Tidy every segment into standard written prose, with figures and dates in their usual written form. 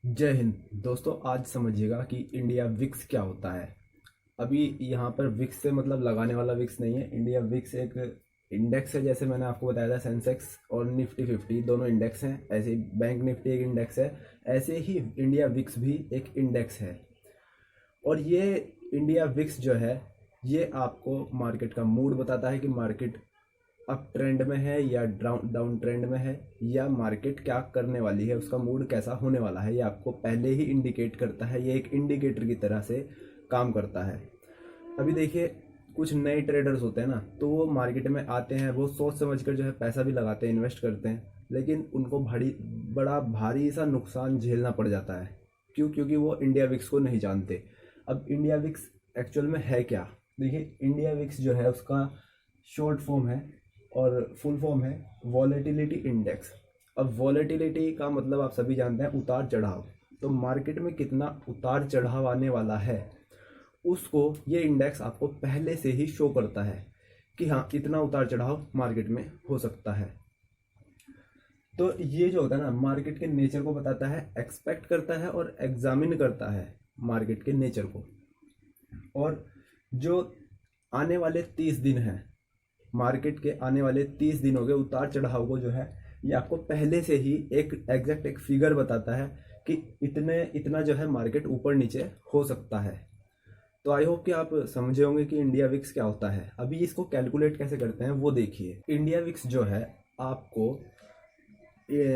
जय हिंद दोस्तों। आज समझिएगा कि इंडिया विक्स क्या होता है। अभी यहाँ पर विक्स से मतलब लगाने वाला विक्स नहीं है। इंडिया विक्स एक इंडेक्स है, जैसे मैंने आपको बताया था सेंसेक्स और निफ्टी 50 दोनों इंडेक्स हैं। ऐसे ही बैंक निफ्टी एक इंडेक्स है, ऐसे ही इंडिया विक्स भी एक इंडेक्स है। और ये इंडिया विक्स जो है, ये आपको मार्केट का मूड बताता है कि मार्केट अप ट्रेंड में है या डाउन डाउन ट्रेंड में है, या मार्केट क्या करने वाली है, उसका मूड कैसा होने वाला है, ये आपको पहले ही इंडिकेट करता है। ये एक इंडिकेटर की तरह से काम करता है। अभी देखिए, कुछ नए ट्रेडर्स होते हैं ना, तो वो मार्केट में आते हैं, वो सोच समझ कर जो है पैसा भी लगाते हैं, इन्वेस्ट करते हैं, लेकिन उनको बड़ा भारी सा नुकसान झेलना पड़ जाता है। क्यों? क्योंकि वो इंडिया विक्स को नहीं जानते। अब इंडिया विक्स एक्चुअल में है क्या? देखिए, इंडिया विक्स जो है उसका शॉर्ट फॉर्म है और फुल फॉर्म है वॉलेटिलिटी इंडेक्स। अब वॉलेटिलिटी का मतलब आप सभी जानते हैं, उतार चढ़ाव। तो मार्केट में कितना उतार चढ़ाव आने वाला है, उसको ये इंडेक्स आपको पहले से ही शो करता है कि हाँ, इतना उतार चढ़ाव मार्केट में हो सकता है। तो ये जो होता है ना, मार्केट के नेचर को बताता है, एक्सपेक्ट करता है और एग्जामिन करता है मार्केट के नेचर को। और जो आने वाले 30 दिन हैं, मार्केट के आने वाले 30 दिनों के उतार चढ़ाव को जो है, ये आपको पहले से ही एक एग्जैक्ट एक फिगर बताता है कि इतना जो है मार्केट ऊपर नीचे हो सकता है। तो आई होप कि आप समझे होंगे कि इंडिया विक्स क्या होता है। अभी इसको कैलकुलेट कैसे करते हैं वो देखिए। इंडिया विक्स जो है आपको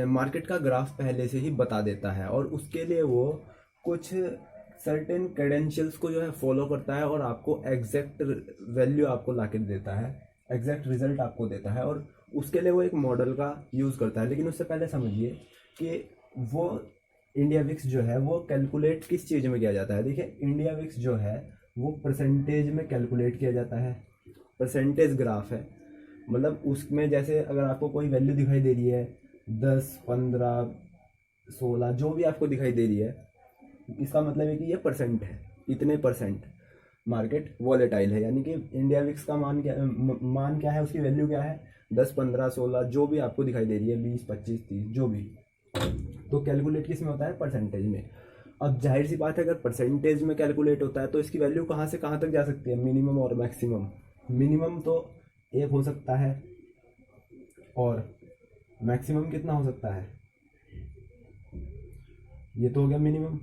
मार्केट का ग्राफ पहले से ही बता देता है, और उसके लिए वो कुछ सर्टेन क्रेडेंशियल्स को जो है फॉलो करता है, और आपको एग्जैक्ट वैल्यू आपको ला के देता है, एग्जैक्ट रिजल्ट आपको देता है। और उसके लिए वो एक मॉडल का यूज़ करता है। लेकिन उससे पहले समझिए कि वो इंडिया विक्स जो है वो कैलकुलेट किस चीज़ में किया जाता है। देखिए, इंडिया विक्स जो है वो परसेंटेज में कैलकुलेट किया जाता है। परसेंटेज ग्राफ है, मतलब उसमें जैसे अगर आपको कोई वैल्यू दिखाई दे रही है, 10, 15, 16, जो भी आपको दिखाई दे रही है, इसका मतलब है कि ये परसेंट है, इतने परसेंट मार्केट वॉलेटाइल है। यानी कि इंडिया विक्स का मान क्या है, उसकी वैल्यू क्या है, 10, 15, 16, जो भी आपको दिखाई दे रही है, 20, 25, 30, जो भी। तो कैलकुलेट किस में होता है? परसेंटेज में। अब जाहिर सी बात है, अगर परसेंटेज में कैलकुलेट होता है तो इसकी वैल्यू कहाँ से कहाँ तक जा सकती है, मिनिमम और मैक्सिमम। मिनिमम तो 1 हो सकता है, और मैक्सिमम कितना हो सकता है, ये तो हो गया मिनिमम।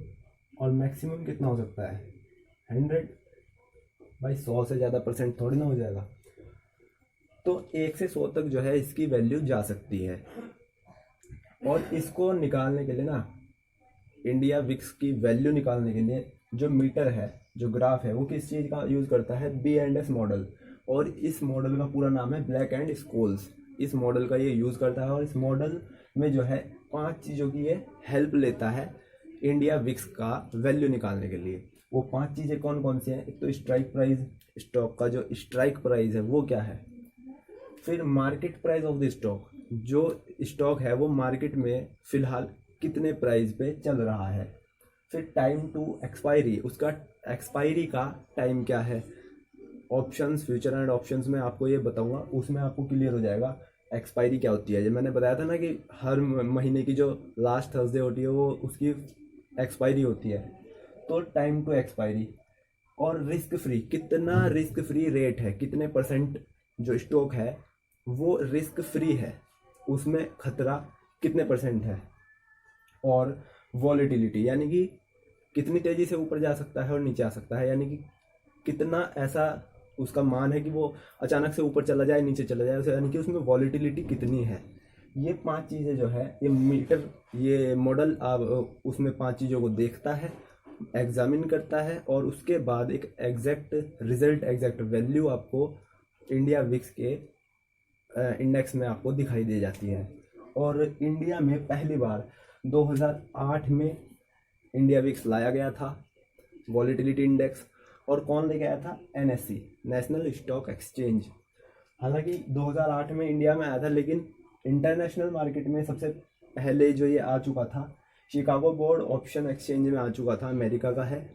और मैक्सिमम कितना हो सकता है, 100। भाई 100 से ज़्यादा परसेंट थोड़ी ना हो जाएगा। तो 1 से 100 तक जो है इसकी वैल्यू जा सकती है। और इसको निकालने के लिए ना, इंडिया विक्स की वैल्यू निकालने के लिए जो मीटर है, जो ग्राफ है, वो किस चीज़ का यूज़ करता है, B&S मॉडल। और इस मॉडल का पूरा नाम है ब्लैक एंड स्कोल्स। इस मॉडल का ये यूज़ करता है, और इस मॉडल में जो है 5 चीज़ों की ये हेल्प लेता है इंडिया विक्स का वैल्यू निकालने के लिए। वो 5 चीज़ें कौन कौन सी हैं? एक तो स्ट्राइक प्राइस, स्टॉक का जो स्ट्राइक प्राइस है वो क्या है। फिर market price of the stock, जो स्टॉक है वो मार्केट में फिलहाल कितने प्राइस पे चल रहा है। फिर टाइम टू एक्सपायरी, उसका एक्सपायरी का टाइम क्या है। ऑप्शंस, फ्यूचर एंड ऑप्शंस में आपको ये बताऊंगा, उसमें आपको क्लियर हो जाएगा एक्सपायरी क्या होती है। जब मैंने बताया था ना कि हर महीने की जो लास्ट थर्सडे होती है वो उसकी एक्सपायरी होती है। तो टाइम टू एक्सपायरी, और रिस्क फ्री, कितना रिस्क फ्री रेट है, कितने परसेंट जो स्टॉक है वो रिस्क फ्री है, उसमें खतरा कितने परसेंट है। और वॉलेटिलिटी, यानी कि कितनी तेज़ी से ऊपर जा सकता है और नीचे आ सकता है, यानी कि कितना ऐसा उसका मान है कि वो अचानक से ऊपर चला जाए, नीचे चला जाए, यानी कि उसमें वॉलेटिलिटी कितनी है। ये 5 चीज़ें जो है, ये मीटर, ये मॉडल आप उसमें 5 चीज़ों को देखता है, एग्जामिन करता है, और उसके बाद एक एग्जैक्ट रिजल्ट, एग्जैक्ट वैल्यू आपको इंडिया विक्स के इंडेक्स में आपको दिखाई दे जाती है। और इंडिया में पहली बार 2008 में इंडिया विक्स लाया गया था, वॉलेटिलिटी इंडेक्स। और कौन लेके आया था? NSE, national stock exchange. हालांकि 2008 में इंडिया में आया था, लेकिन इंटरनेशनल मार्केट में सबसे पहले जो ये आ चुका था, शिकागो बोर्ड ऑप्शन एक्सचेंज में आ चुका था, अमेरिका का है,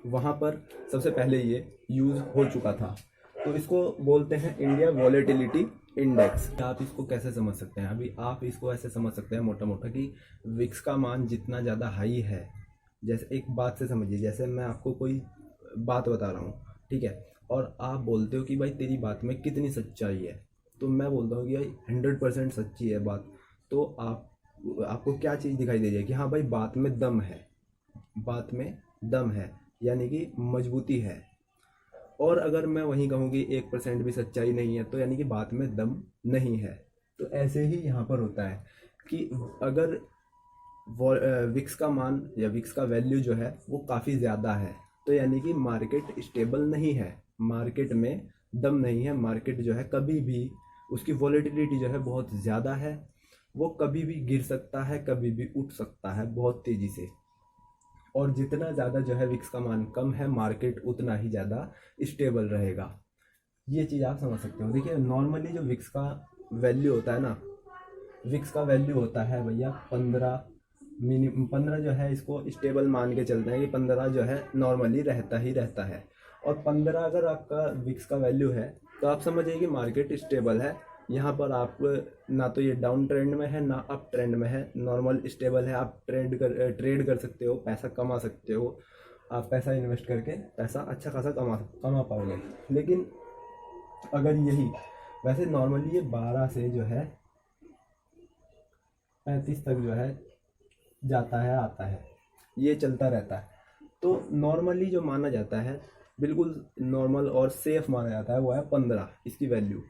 वहाँ पर सबसे पहले ये यूज़ हो चुका था। तो इसको बोलते हैं इंडिया वॉलेटिलिटी इंडेक्स। आप इसको कैसे समझ सकते हैं? अभी आप इसको ऐसे समझ सकते हैं मोटा मोटा कि विक्स का मान जितना ज़्यादा हाई है, जैसे एक बात से समझिए, जैसे मैं आपको कोई बात बता रहा हूँ, ठीक है, और आप बोलते हो कि भाई तेरी बात में कितनी सच्चाई है, तो मैं बोलता हूँ कि भाई 100% सच्ची है बात, तो आपको क्या चीज़ दिखाई दे जाएगी? हाँ भाई, बात में दम है, बात में दम है, यानी कि मजबूती है। और अगर मैं वहीं कहूँ कि 1% भी सच्चाई नहीं है, तो यानी कि बात में दम नहीं है। तो ऐसे ही यहाँ पर होता है कि अगर विक्स का मान या विक्स का वैल्यू जो है वो काफ़ी ज़्यादा है, तो यानी कि मार्केट स्टेबल नहीं है, मार्केट में दम नहीं है, मार्केट जो है कभी भी उसकी वॉलेटिलिटी जो है बहुत ज़्यादा है, वो कभी भी गिर सकता है, कभी भी उठ सकता है बहुत तेज़ी से। और जितना ज़्यादा जो है विक्स का मान कम है, मार्केट उतना ही ज़्यादा स्टेबल रहेगा। ये चीज़ आप समझ सकते हो। देखिए नॉर्मली जो विक्स का वैल्यू होता है ना, विक्स का वैल्यू होता है भैया 15, मिनिमम 15 जो है इसको स्टेबल मान के चलते हैं कि 15 जो है नॉर्मली रहता ही रहता है। और 15 अगर आपका विक्स का वैल्यू है तो आप समझिए कि मार्केट स्टेबल है। यहाँ पर आप ना तो ये डाउन ट्रेंड में है ना अप ट्रेंड में है, नॉर्मल स्टेबल है। आप ट्रेड कर सकते हो, पैसा कमा सकते हो, आप पैसा इन्वेस्ट करके पैसा अच्छा खासा कमा पाओगे। लेकिन अगर यही वैसे नॉर्मली ये 12 से जो है 35 तक जो है जाता है आता है, ये चलता रहता है। तो नॉर्मली जो माना जाता है, बिल्कुल नॉर्मल और सेफ माना जाता है, वो है 15 इसकी वैल्यू।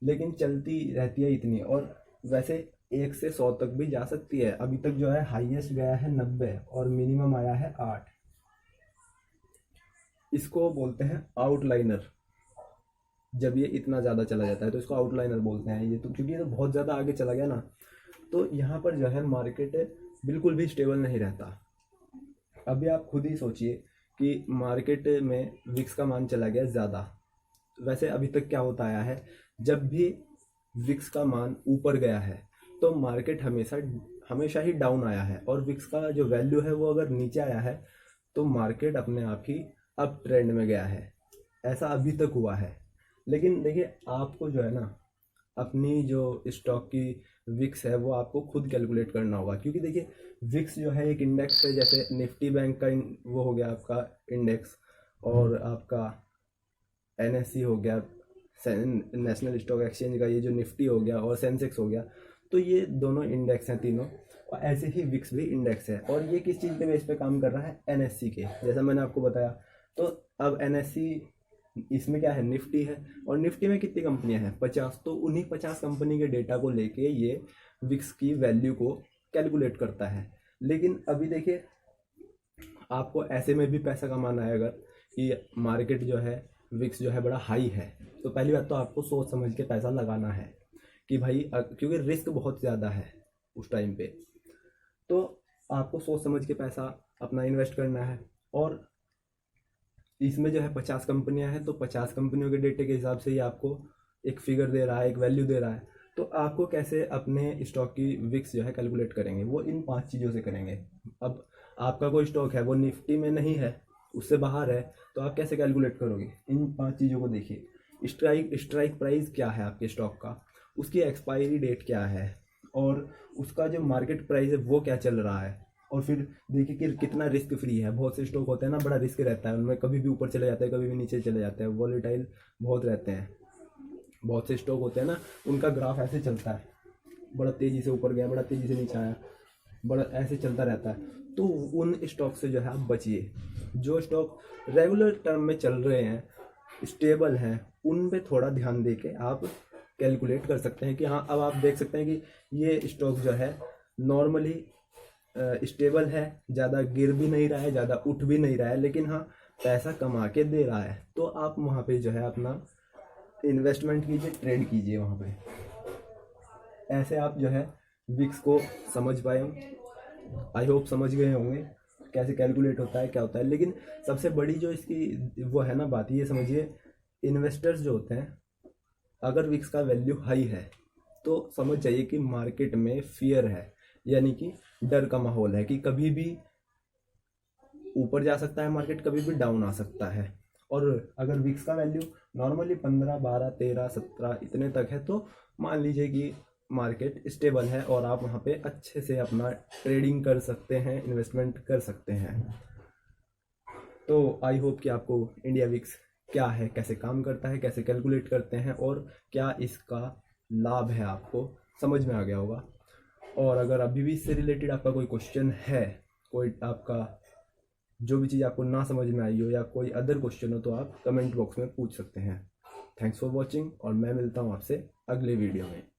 लेकिन चलती रहती है इतनी, और वैसे 1 से 100 तक भी जा सकती है। अभी तक जो है हाईएस्ट गया है 90 और मिनिमम आया है 8। इसको बोलते हैं आउटलाइनर। जब ये इतना ज़्यादा चला जाता है तो इसको आउटलाइनर बोलते हैं। ये तो क्योंकि ये तो बहुत ज़्यादा आगे चला गया ना, तो यहाँ पर जो है मार्केट बिल्कुल भी स्टेबल नहीं रहता। अभी आप खुद ही सोचिए कि मार्केट में विक्स का मान चला गया ज़्यादा। वैसे अभी तक क्या होता आया है, जब भी विक्स का मान ऊपर गया है तो मार्केट हमेशा ही डाउन आया है, और विक्स का जो वैल्यू है वो अगर नीचे आया है तो मार्केट अपने आप ही अप ट्रेंड में गया है। ऐसा अभी तक हुआ है। लेकिन देखिए आपको जो है ना, अपनी जो स्टॉक की विक्स है वो आपको खुद कैलकुलेट करना होगा, क्योंकि देखिए विक्स जो है एक इंडेक्स है। जैसे निफ्टी बैंक का वो हो गया आपका इंडेक्स, और आपका एनएससी हो गया, नेशनल स्टॉक एक्सचेंज का ये जो निफ्टी हो गया, और सेंसेक्स हो गया। तो ये दोनों इंडेक्स हैं तीनों, और ऐसे ही विक्स भी इंडेक्स है। और ये किस चीज़ के बेस पे काम कर रहा है? एनएससी के, जैसा मैंने आपको बताया। तो अब एनएससी, इसमें क्या है, निफ्टी है, और निफ्टी में कितनी कंपनियां हैं? 50। तो उन्हीं 50 कंपनी के डेटा को लेके ये विक्स की वैल्यू को कैलकुलेट करता है। लेकिन अभी देखिए आपको ऐसे में भी पैसा कमाना है, अगर कि मार्केट जो है विक्स जो है बड़ा हाई है, तो पहली बात तो आपको सोच समझ के पैसा लगाना है कि भाई क्योंकि रिस्क बहुत ज़्यादा है उस टाइम पे, तो आपको सोच समझ के पैसा अपना इन्वेस्ट करना है। और इसमें जो है 50 कंपनियां हैं, तो 50 कंपनियों के डेटे के हिसाब से ही आपको एक फिगर दे रहा है, एक वैल्यू दे रहा है। तो आपको कैसे अपने स्टॉक की विक्स जो है कैलकुलेट करेंगे? वो इन 5 चीज़ों से करेंगे। अब आपका कोई स्टॉक है वो निफ्टी में नहीं है, उससे बाहर है, तो आप कैसे कैलकुलेट करोगे? इन 5 चीज़ों को देखिए। स्ट्राइक प्राइस क्या है आपके स्टॉक का, उसकी एक्सपायरी डेट क्या है, और उसका जो मार्केट प्राइस है वो क्या चल रहा है। और फिर देखिए कि कितना रिस्क फ्री है। बहुत से स्टॉक होते हैं ना, बड़ा रिस्क रहता है उनमें, कभी भी ऊपर चले जाते हैं, कभी भी नीचे चले जाते हैं, वॉलेटाइल बहुत रहते हैं। बहुत से स्टॉक होते हैं ना, उनका ग्राफ ऐसे चलता है, बड़ा तेज़ी से ऊपर गया, बड़ा तेज़ी से नीचे आया, बड़ा ऐसे चलता रहता है। तो उन स्टॉक से जो है आप बचिए। जो स्टॉक रेगुलर टर्म में चल रहे हैं, स्टेबल हैं, उन पे थोड़ा ध्यान दे के आप कैलकुलेट कर सकते हैं कि हाँ, अब आप देख सकते हैं कि ये स्टॉक जो है नॉर्मली स्टेबल है, ज़्यादा गिर भी नहीं रहा है, ज़्यादा उठ भी नहीं रहा है, लेकिन हाँ पैसा कमा के दे रहा है। तो आप वहाँ पे जो है अपना इन्वेस्टमेंट कीजिए, ट्रेड कीजिए वहाँ पे। ऐसे आप जो है विक्स को समझ पाए हो। आई होप समझ गए होंगे कैसे कैलकुलेट होता है, क्या होता है। लेकिन सबसे बड़ी जो इसकी वो है ना बात, ये समझिए, इन्वेस्टर्स जो होते हैं, अगर विक्स का वैल्यू हाई है तो समझ जाइए कि मार्केट में फियर है, यानी कि डर का माहौल है कि कभी भी ऊपर जा सकता है मार्केट, कभी भी डाउन आ सकता है। और अगर विक्स का वैल्यू नॉर्मली 15, 12, 13, 17 इतने तक है तो मान लीजिए कि मार्केट स्टेबल है और आप वहाँ पे अच्छे से अपना ट्रेडिंग कर सकते हैं, इन्वेस्टमेंट कर सकते हैं। तो आई होप कि आपको इंडिया विक्स क्या है, कैसे काम करता है, कैसे कैलकुलेट करते हैं और क्या इसका लाभ है आपको समझ में आ गया होगा। और अगर अभी भी इससे रिलेटेड आपका कोई क्वेश्चन है, कोई आपका जो भी चीज़ आपको ना समझ में आई हो या कोई अदर क्वेश्चन हो तो आप कमेंट बॉक्स में पूछ सकते हैं। थैंक्स फॉर वॉचिंग और मैं मिलता हूँ आपसे अगले वीडियो में।